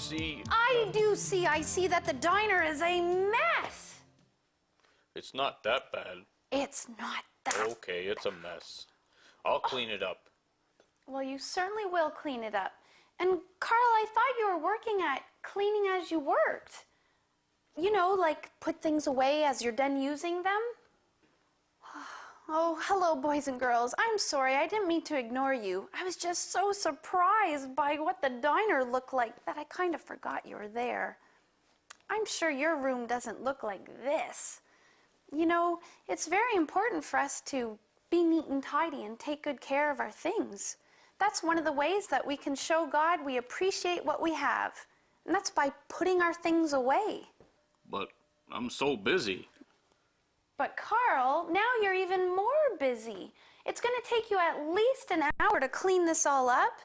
see... I do see. I see that the diner is a mess. It's not that bad. It's not that. Okay, it's a mess. I'll clean it up. Well, you certainly will clean it up. And Carl, I thought you were working at cleaning as you worked. You know, like put things away as you're done using them. Oh, hello, boys and girls. I'm sorry, I didn't mean to ignore you. I was just so surprised by what the diner looked like that I kind of forgot you were there. I'm sure your room doesn't look like this. You know, it's very important for us to be neat and tidy and take good care of our things. That's one of the ways that we can show God we appreciate what we have. And that's by putting our things away. But I'm so busy. But Carl, now you're even more busy. It's going to take you at least an hour to clean this all up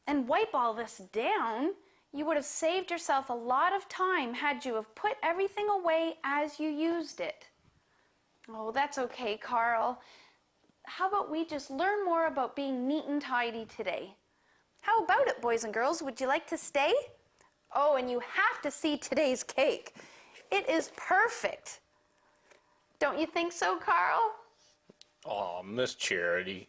and wipe all this down. You would have saved yourself a lot of time had you have put everything away as you used it. Oh, that's okay, Carl. How about we just learn more about being neat and tidy today? How about it, boys and girls? Would you like to stay? Oh, and you have to see today's cake. It is perfect. Don't you think so, Carl? Aw, Miss Charity.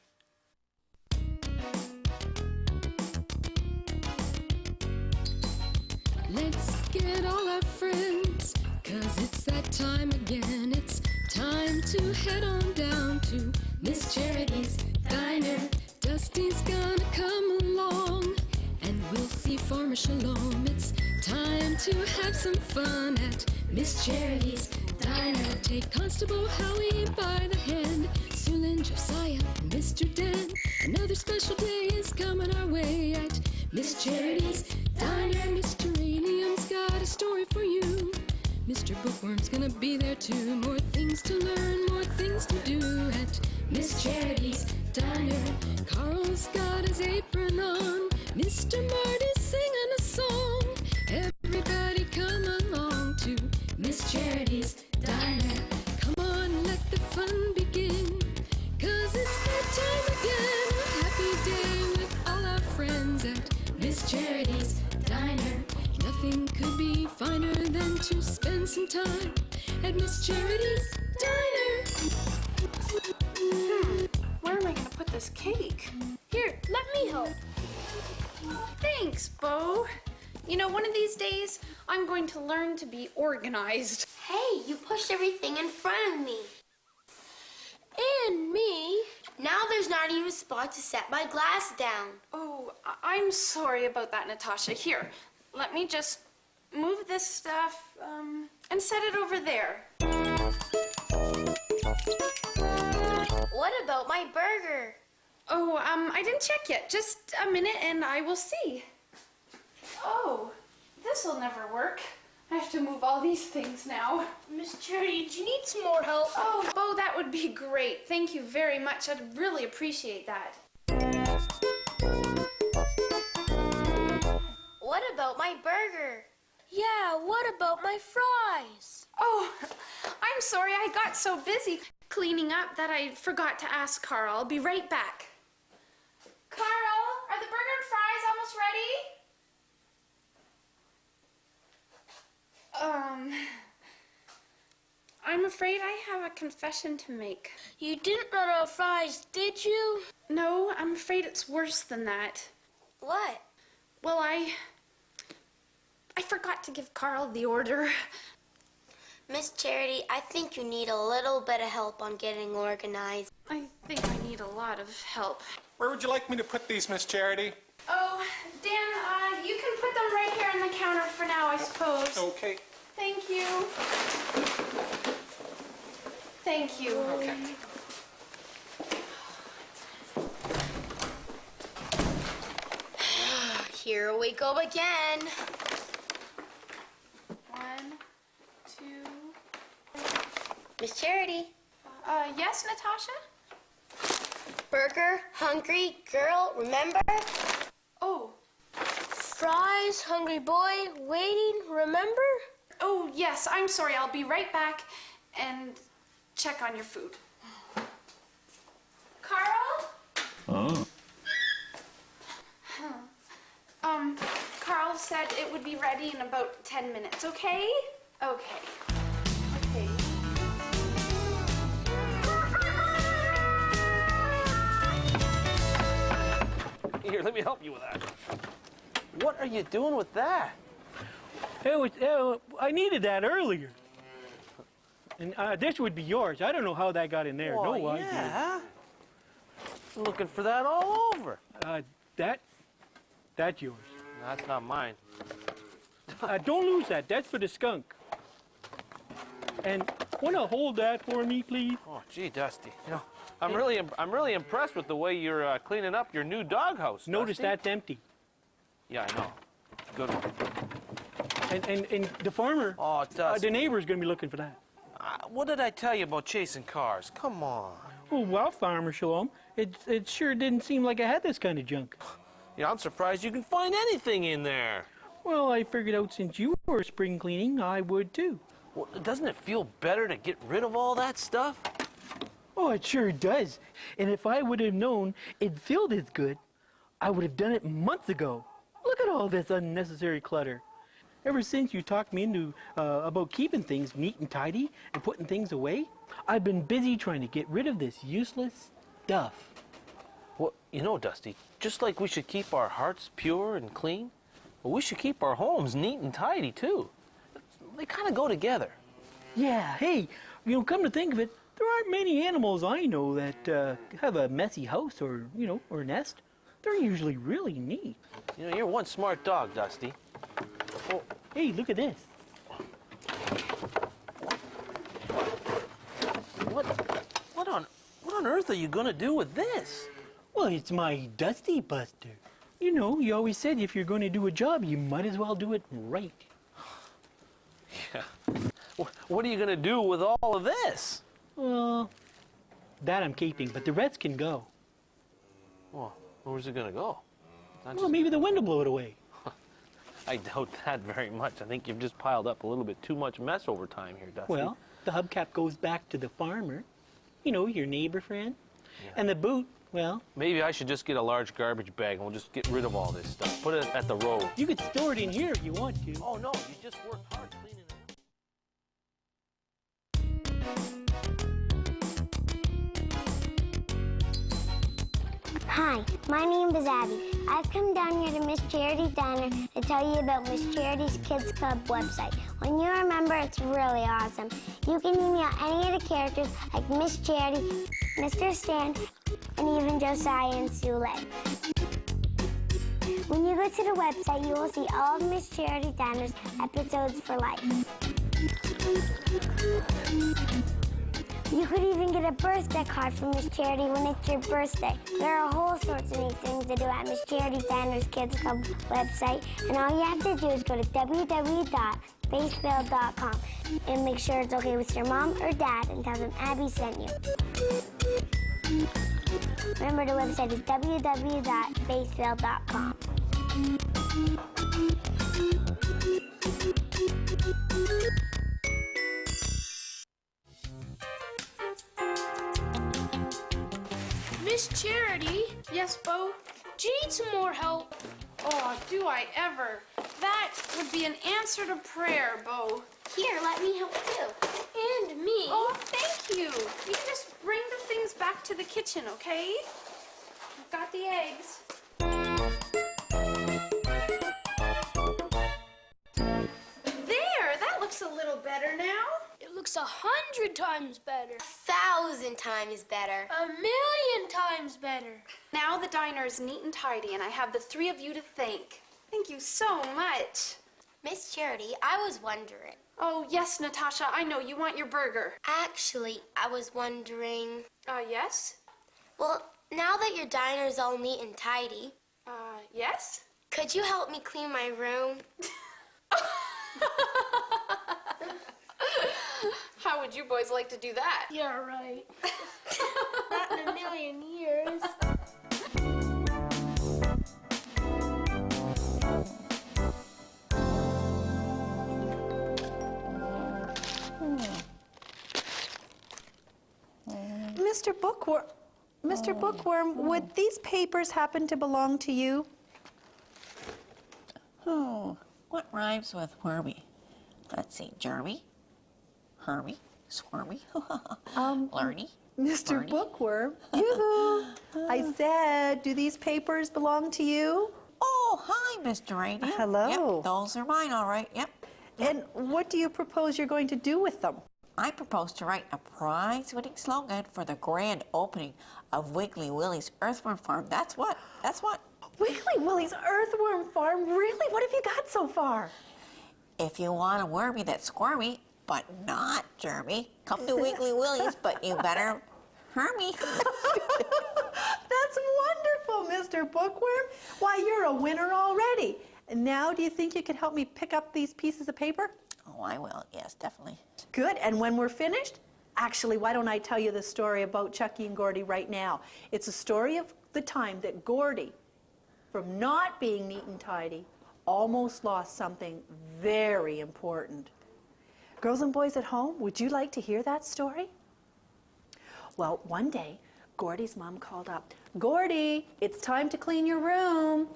Let's get all our friends, 'cause it's that time again. It's time to head on down to Miss Charity's Diner. Dusty's gonna come along, and we'll see Farmer Shalom. It's time to have some fun at Miss Charity's Diner. Take Constable Howie by the hand, Sulin, Josiah, Mr. Dan. Another special day is coming our way at Miss Charity's Diner. Mr. Radium's got a story for you. Mr. Bookworm's gonna be there too. More things to learn, more things to do at Miss Charity's Diner. Carl's got his apron on. Mr. Marty's singing a song. Everybody come along to Miss Charity's Diner. Come on, let the fun begin, 'cause it's that time again. A happy day with all our friends at Miss Charity's Diner. Nothing could be finer than to spend some time at Miss Charity's Diner. Where am I going to put this cake? Here, let me help. Thanks, Bo. You know, one of these days, I'm going to learn to be organized. Hey, you pushed everything in front of me. And me. Now there's not even a spot to set my glass down. Oh, I'm sorry about that, Natasha. Here, let me just move this stuff and set it over there. What about my burger? Oh, I didn't check yet. Just a minute and I will see. Oh, this'll never work. I have to move all these things now. Miss Charity, do you need some more help? Oh, Bo, that would be great. Thank you very much. I'd really appreciate that. What about my burger? Yeah, what about my fries? Oh, I'm sorry. I got so busy cleaning up that I forgot to ask Carl. I'll be right back. Carl, are the burger and fries almost ready? I'm afraid I have a confession to make. You didn't run out of fries, did you? No, I'm afraid it's worse than that. What? Well, I forgot to give Carl the order. Miss Charity, I think you need a little bit of help on getting organized. I think I need a lot of help. Where would you like me to put these, Miss Charity? Oh, Dan, you can put them right here on the counter for now, I suppose. Okay. Thank you. Thank you. Okay. Here we go again. 1, 2. Miss Charity. Yes, Natasha? Burger, hungry, girl, remember? Oh. Fries, hungry boy, waiting, remember? Oh, yes, I'm sorry. I'll be right back and check on your food. Carl? Oh. Carl said it would be ready in about 10 minutes, okay? Okay. Okay. Here, let me help you with that. What are you doing with that? I needed that earlier. And this would be yours. I don't know how that got in there. Well, No idea. yeah. I'm looking for that all over. That's yours. That's not mine. Don't lose that. That's for the skunk. And wanna hold that for me, please? Oh, gee, Dusty. You know, I'm really impressed with the way you're cleaning up your new doghouse. Notice Dusty. that's empty. Yeah, I know. Good one. And the farmer, Oh, Dusty. the neighbor's gonna be looking for that. What did I tell you about chasing cars? Come on. Oh, well, Farmer Shalom, it sure didn't seem like I had this kind of junk. Yeah, I'm surprised you can find anything in there. Well, I figured out since you were spring cleaning, I would too. Well, doesn't it feel better to get rid of all that stuff? Oh, it sure does. And if I would have known it felt as good, I would have done it months ago. Look at all this unnecessary clutter. Ever since you talked me into about keeping things neat and tidy and putting things away, I've been busy trying to get rid of this useless stuff. Well, you know, Dusty, just like we should keep our hearts pure and clean, well, we should keep our homes neat and tidy, too. They kind of go together. Yeah, hey, come to think of it, there aren't many animals I know that have a messy house or nest. They're usually really neat. You know, you're one smart dog, Dusty. Oh, hey, look at this. What on earth are you gonna do with this? Well, it's my Dusty Buster. You always said if you're going to do a job, you might as well do it right. Yeah. What are you gonna do with all of this? Well, that I'm keeping, but the rest can go. Well, where's it gonna go? Not Well, maybe the wind will blow it away. I doubt that very much. I think you've just piled up a little bit too much mess over time here, Dusty. Well, the hubcap goes back to the farmer, your neighbor friend. Yeah. And the boot, well... Maybe I should just get a large garbage bag and we'll just get rid of all this stuff. Put it at the road. You could store it in here if you want to. Oh, no, you just worked hard cleaning it up. Hi, my name is Abby. I've come down here to Miss Charity's Diner to tell you about Miss Charity's Kids Club website. When you remember, it's really awesome. You can email any of the characters like Miss Charity, Mr. Stan, and even Josiah and Sue Lynn. When you go to the website, you will see all of Miss Charity Diner's episodes for life. You could even get a birthday card from Miss Charity when it's your birthday. There are whole sorts of neat things to do at Miss Charity Diner's Kids Club website, and all you have to do is go to www.faithville.com and make sure it's okay with your mom or dad and tell them Abby sent you. Remember, the website is www.faithville.com. Miss Charity? Yes, Bo? Do you need some more help? Oh, do I ever? That would be an answer to prayer, Bo. Here, let me help too. And me. Oh, thank you. You can just bring the things back to the kitchen, okay? I've got the eggs. There, that looks a little better now. It looks 100 times better. 1,000 times better. 1,000,000 times better. Now the diner is neat and tidy, and I have the three of you to thank. Thank you so much. Miss Charity, I was wondering. Oh, yes, Natasha, I know you want your burger. Actually, I was wondering, Yes? well, now that your diner's all neat and tidy, Yes? could you help me clean my room? How would you boys like to do that? Yeah, right. Not in 1,000,000 years. Mr. Bookworm, would these papers happen to belong to you? Oh, what rhymes with wormy? Let's see, germy, hermy, squirmy, learny. Mr. Barney. Bookworm, yoo-hoo. I said, do these papers belong to you? Oh, hi, Mr. Radio. Hello. Yep, those are mine, all right. Yep. And what do you propose you're going to do with them? I propose to write a prize-winning slogan for the grand opening of Wiggly Willie's Earthworm Farm. That's what. Wiggly Willie's Earthworm Farm? Really? What have you got so far? If you want a wormy that's squirmy, but not germy, come to Wiggly Willie's, but you better hermy. That's wonderful, Mr. Bookworm. Why, you're a winner already. And now, do you think you could help me pick up these pieces of paper? Oh, I will. Yes, definitely. Good. And when we're finished, actually, why don't I tell you the story about Chucky and Gordy right now? It's a story of the time that Gordy, from not being neat and tidy, almost lost something very important. Girls and boys at home, would you like to hear that story? Well, one day, Gordy's mom called up, "Gordy, it's time to clean your room."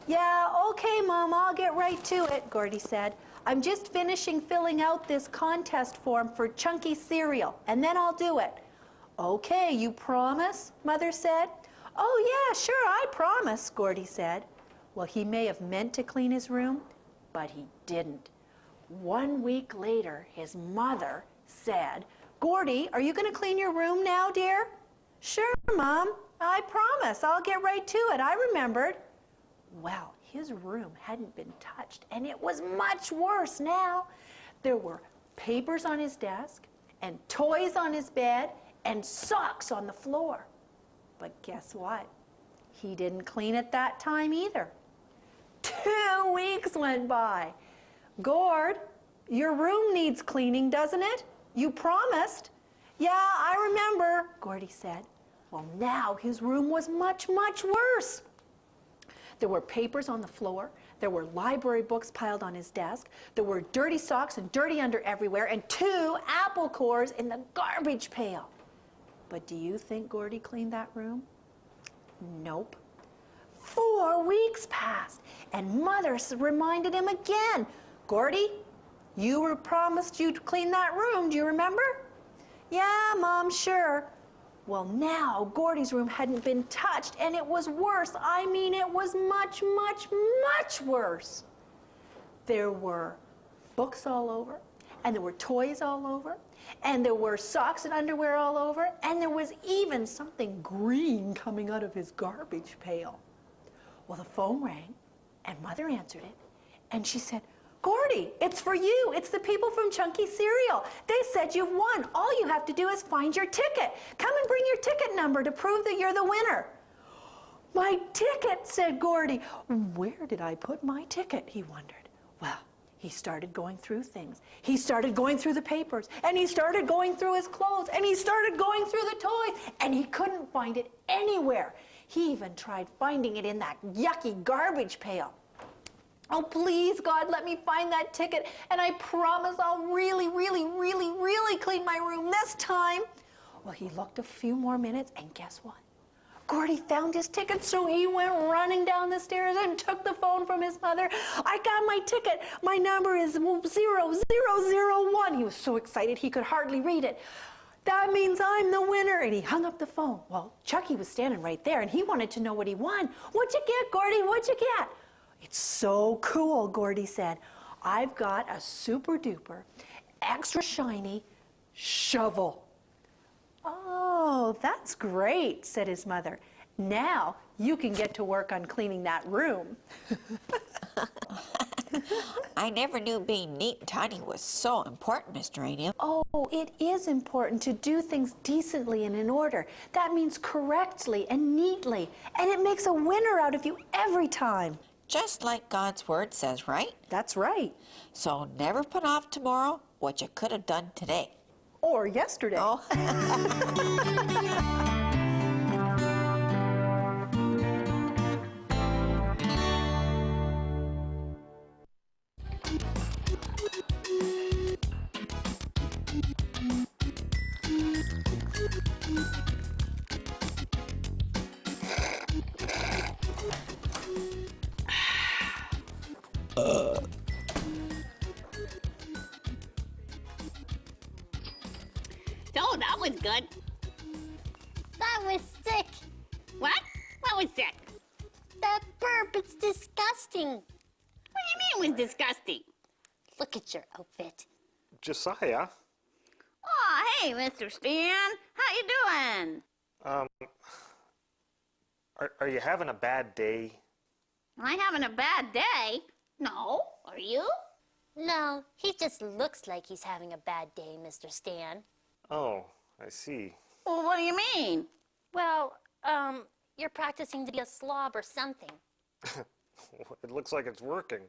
"Yeah, okay, Mom, I'll get right to it," Gordy said. "I'm just finishing filling out this contest form for Chunky cereal, and then I'll do it." "Okay, you promise?" Mother said. "Oh, yeah, sure, I promise," Gordy said. Well, he may have meant to clean his room, but he didn't. 1 week later, his mother said, "Gordy, are you going to clean your room now, dear?" "Sure, Mom, I promise. I'll get right to it. I remembered." Well, his room hadn't been touched, and it was much worse now. There were papers on his desk, and toys on his bed, and socks on the floor. But guess what? He didn't clean it that time either. 2 weeks went by. "Gord, your room needs cleaning, doesn't it? You promised." "Yeah, I remember," Gordy said. Well, now his room was much, much worse. There were papers on the floor. There were library books piled on his desk. There were dirty socks and dirty under everywhere, and 2 apple cores in the garbage pail. But do you think Gordy cleaned that room? Nope. 4 weeks passed, and Mother reminded him again. "Gordy, you were promised you'd clean that room, do you remember?" "Yeah, Mom, sure." Well, now Gordy's room hadn't been touched, and it was worse. I mean, it was much, much, much worse. There were books all over, and there were toys all over, and there were socks and underwear all over, and there was even something green coming out of his garbage pail. Well, the phone rang, and Mother answered it, and she said, "Gordy, it's for you. It's the people from Chunky Cereal. They said you've won. All you have to do is find your ticket. Come and bring your ticket number to prove that you're the winner." "My ticket," said Gordy. Where did I put my ticket, he wondered. Well, he started going through things. He started going through the papers, and he started going through his clothes, and he started going through the toys, and he couldn't find it anywhere. He even tried finding it in that yucky garbage pail. "Oh, please, God, let me find that ticket, and I promise I'll really, really, really, really clean my room this time." Well, he looked a few more minutes, and guess what? Gordy found his ticket, so he went running down the stairs and took the phone from his mother. "I got my ticket. My number is 0001. He was so excited he could hardly read it. "That means I'm the winner," and he hung up the phone. Well, Chucky was standing right there, and he wanted to know what he won. "What'd you get, Gordy? What'd you get?" "It's so cool," Gordy said. "I've got a super duper, extra shiny shovel." "Oh, that's great," said his mother. "Now you can get to work on cleaning that room." I never knew being neat and tidy was so important, Mr. Radio. Oh, it is important to do things decently and in order. That means correctly and neatly, and it makes a winner out of you every time. Just like God's word says, right? That's right. So never put off tomorrow what you could have done today. Or yesterday. Oh. was good. That was sick. What? What was sick? That burp, it's disgusting. What do you mean was disgusting? Look at your outfit. Josiah? Oh, hey, Mr. Stan. How you doing? Are you having a bad day? Am I having a bad day? No. Are you? No, he just looks like he's having a bad day, Mr. Stan. Oh, I see. Well, what do you mean? Well, you're practicing to be a slob or something. It looks like it's working.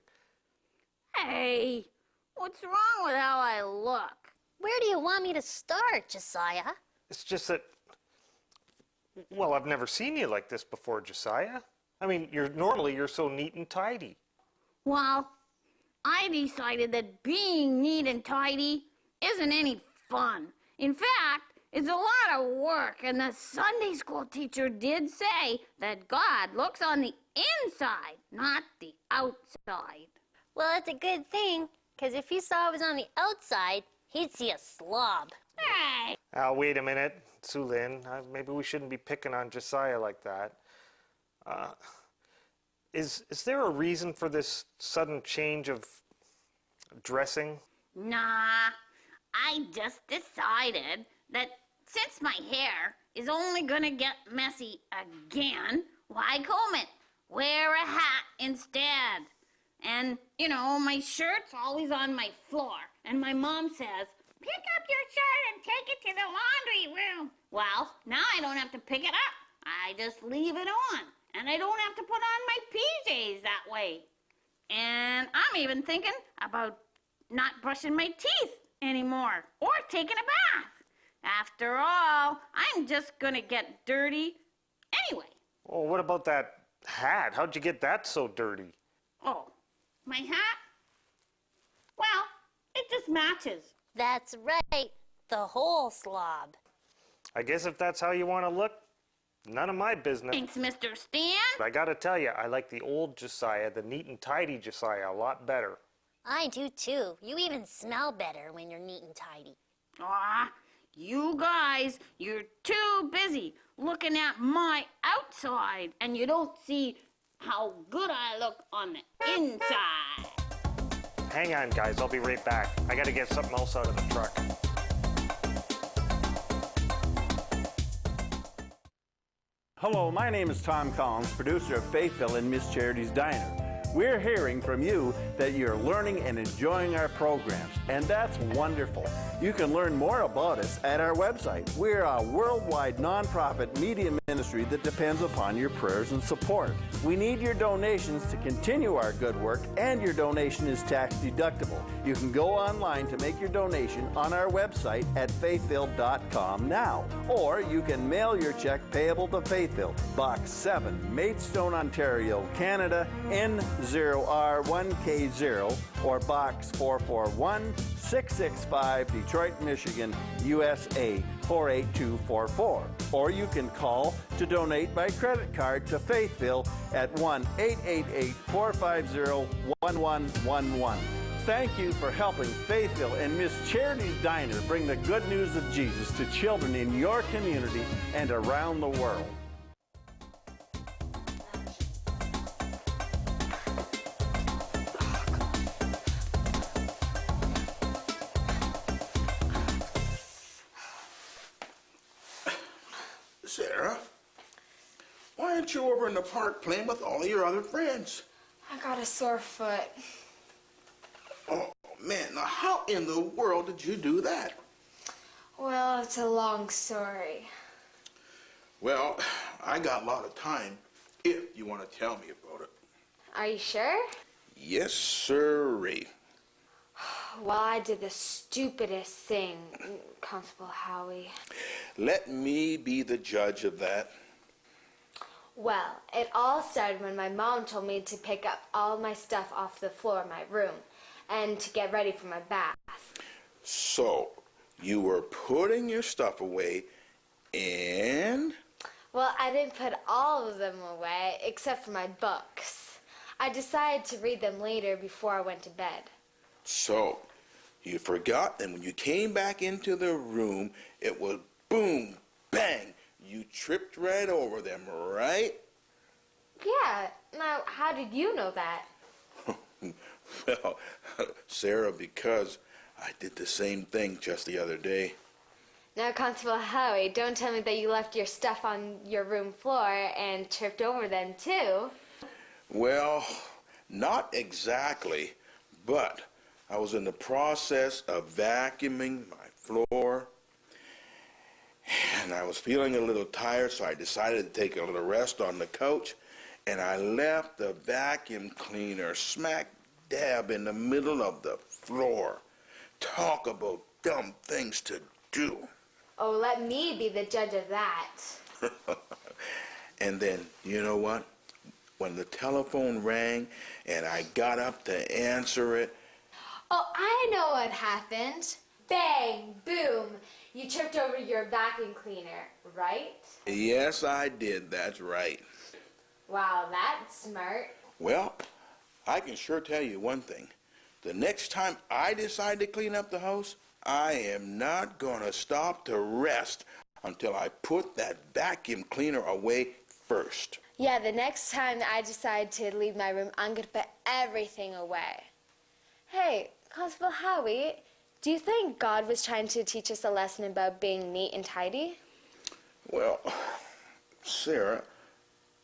Hey, what's wrong with how I look? Where do you want me to start, Josiah? It's just that, well, I've never seen you like this before, Josiah. I mean, normally you're so neat and tidy. Well, I decided that being neat and tidy isn't any fun. In fact, it's a lot of work, and the Sunday school teacher did say that God looks on the inside, not the outside. Well, that's a good thing, because if he saw it was on the outside, he'd see a slob. Hey! Wait a minute, Sue Lynn. Maybe we shouldn't be picking on Josiah like that. Is there a reason for this sudden change of dressing? Nah, I just decided that since my hair is only gonna get messy again, why comb it? Wear a hat instead. And, you know, my shirt's always on my floor. And my mom says, pick up your shirt and take it to the laundry room. Well, now I don't have to pick it up. I just leave it on. And I don't have to put on my PJs that way. And I'm even thinking about not brushing my teeth anymore or taking a bath. After all, I'm just gonna get dirty anyway. Oh, what about that hat? How'd you get that so dirty? Oh, my hat? Well, it just matches. That's right, the whole slob. I guess if that's how you want to look, none of my business. Thanks, Mr. Stan. But I gotta tell you, I like the old Josiah, the neat and tidy Josiah, a lot better. I do too. You even smell better when you're neat and tidy. Aw, you guys, you're too busy looking at my outside, and you don't see how good I look on the inside. Hang on, guys. I'll be right back. I gotta get something else out of the truck. Hello, my name is Tom Collins, producer of Faithville and Miss Charity's Diner. We're hearing from you that you're learning and enjoying our programs, and that's wonderful. You can learn more about us at our website. We're a worldwide nonprofit media ministry that depends upon your prayers and support. We need your donations to continue our good work, and your donation is tax deductible. You can go online to make your donation on our website at faithville.com now, or you can mail your check payable to Faithville, Box 7, Maidstone, Ontario, Canada, N0R1K0, or Box 441, 665, Detroit, Michigan, USA 48244. Or you can call to donate by credit card to Faithville at 1-888-450-1111. Thank you for helping Faithville and Miss Charity's Diner bring the good news of Jesus to children in your community and around the world. Sarah, why aren't you over in the park playing with all of your other friends? I got a sore foot. Oh, man, now how in the world did you do that? Well, it's a long story. Well, I got a lot of time if you want to tell me about it. Are you sure? Yes, sirree. Well, I did the stupidest thing, Constable Howie. Let me be the judge of that. Well, it all started when my mom told me to pick up all my stuff off the floor of my room and to get ready for my bath. So, you were putting your stuff away and... Well, I didn't put all of them away except for my books. I decided to read them later before I went to bed. So, you forgot, and when you came back into the room, it was boom, bang, you tripped right over them, right? Yeah. Now, how did you know that? Well, Sarah, because I did the same thing just the other day. Now, Constable Howie, don't tell me that you left your stuff on your room floor and tripped over them, too. Well, not exactly, but I was in the process of vacuuming my floor, and I was feeling a little tired, so I decided to take a little rest on the couch, and I left the vacuum cleaner smack dab in the middle of the floor. Talk about dumb things to do. Oh, let me be the judge of that. And then, you know what? When the telephone rang and I got up to answer it. Oh, I know what happened. Bang, boom. You tripped over your vacuum cleaner, right? Yes, I did. That's right. Wow, that's smart. Well, I can sure tell you one thing. The next time I decide to clean up the house, I am not going to stop to rest until I put that vacuum cleaner away first. Yeah, the next time I decide to leave my room, I'm going to put everything away. Hey, Constable Howie, do you think God was trying to teach us a lesson about being neat and tidy? Well, Sarah,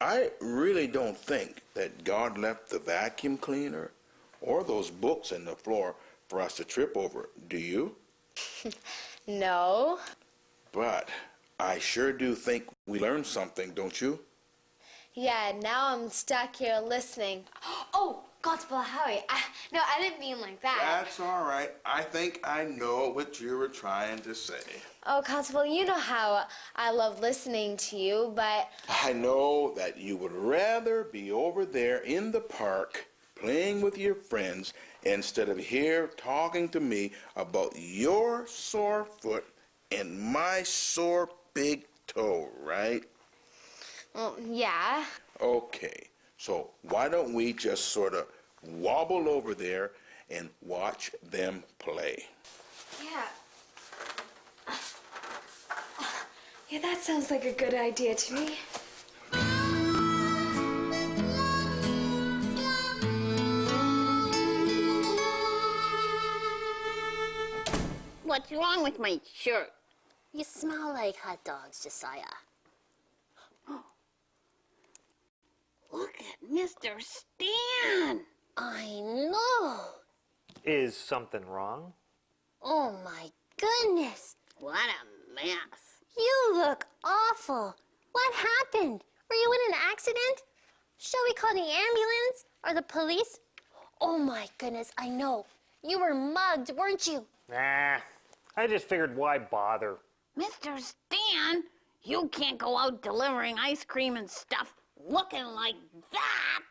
I really don't think that God left the vacuum cleaner or those books in the floor for us to trip over. Do you? No. But I sure do think we learned something, don't you? Yeah, now I'm stuck here listening. Oh, Constable Howie, I didn't mean like that. That's all right. I think I know what you were trying to say. Oh, Constable, you know how I love listening to you, but... I know that you would rather be over there in the park playing with your friends instead of here talking to me about your sore foot and my sore big toe, right? Well, yeah. Okay, so why don't we just sort of wobble over there and watch them play? Yeah. Yeah, that sounds like a good idea to me. What's wrong with my shirt? You smell like hot dogs, Josiah. Look at Mr. Stan. I know. Is something wrong? Oh my goodness. What a mess. You look awful. What happened? Were you in an accident? Shall we call the ambulance or the police? Oh my goodness, I know. You were mugged, weren't you? Nah, I just figured why bother. Mr. Stan, you can't go out delivering ice cream and stuff looking like that.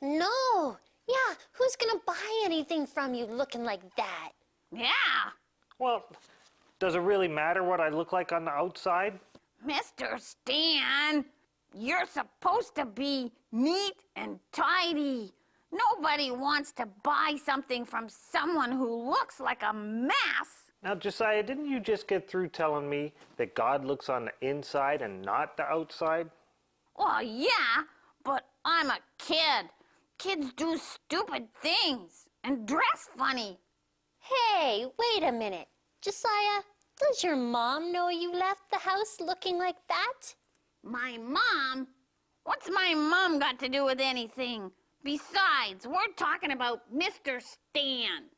No. Yeah, who's gonna buy anything from you looking like that? Yeah. Well, does it really matter what I look like on the outside? Mr. Stan, you're supposed to be neat and tidy. Nobody wants to buy something from someone who looks like a mess. Now, Josiah, didn't you just get through telling me that God looks on the inside and not the outside? Well, yeah, but I'm a kid. Kids do stupid things and dress funny. Hey, wait a minute. Josiah, does your mom know you left the house looking like that? My mom? What's my mom got to do with anything? Besides, we're talking about Mr. Stan.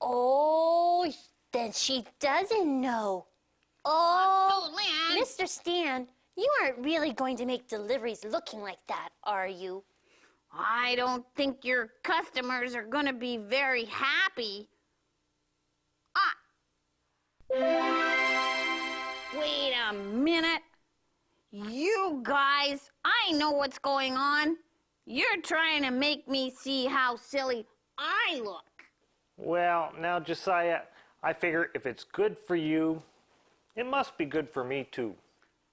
Oh, then she doesn't know. Oh, so Lynn, Mr. Stan, you aren't really going to make deliveries looking like that, are you? I don't think your customers are going to be very happy. Wait a minute. You guys, I know what's going on. You're trying to make me see how silly I look. Well, now, Josiah, I figure if it's good for you, it must be good for me, too.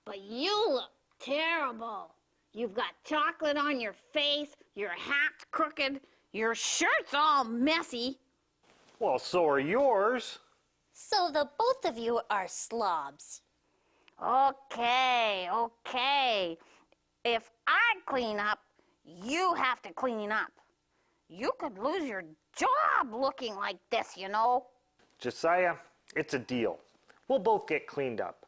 But you look terrible. You've got chocolate on your face, your hat's crooked, your shirt's all messy. Well, so are yours. So the both of you are slobs. Okay, okay. If I clean up, you have to clean up. You could lose your job looking like this, you know. Josiah, it's a deal. We'll both get cleaned up.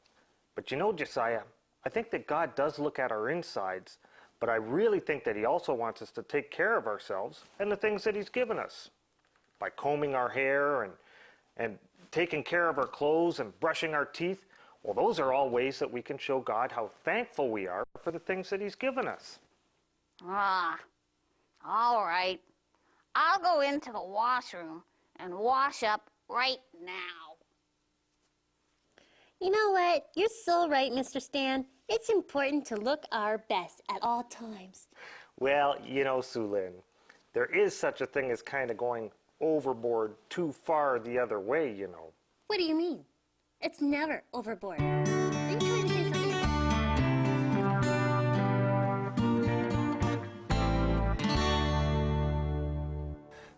But you know, Josiah, I think that God does look at our insides, but I really think that he also wants us to take care of ourselves and the things that he's given us. By combing our hair and taking care of our clothes and brushing our teeth, well, those are all ways that we can show God how thankful we are for the things that he's given us. Ah, all right. I'll go into the washroom and wash up right now. You know what? You're so right, Mr. Stan. It's important to look our best at all times. Well, you know, Sue Lynn, there is such a thing as kind of going overboard too far the other way, you know. What do you mean? It's never overboard. Are you trying to say something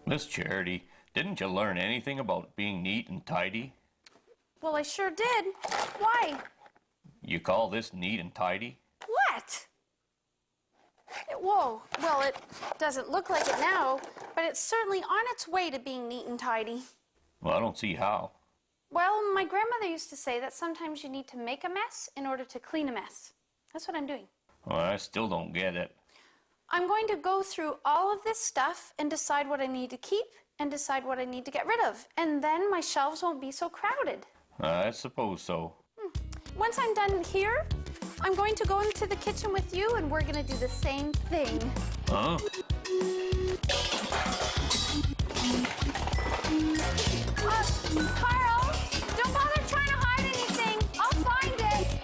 Miss Charity, didn't you learn anything about being neat and tidy? Well, I sure did. Why? You call this neat and tidy? What? Whoa, well, it doesn't look like it now, but it's certainly on its way to being neat and tidy. Well, I don't see how. Well, my grandmother used to say that sometimes you need to make a mess in order to clean a mess. That's what I'm doing. Well, I still don't get it. I'm going to go through all of this stuff and decide what I need to keep and decide what I need to get rid of. And then my shelves won't be so crowded. I suppose so. Once I'm done here, I'm going to go into the kitchen with you and we're going to do the same thing. Huh? Carl, don't bother trying to hide anything. I'll find it.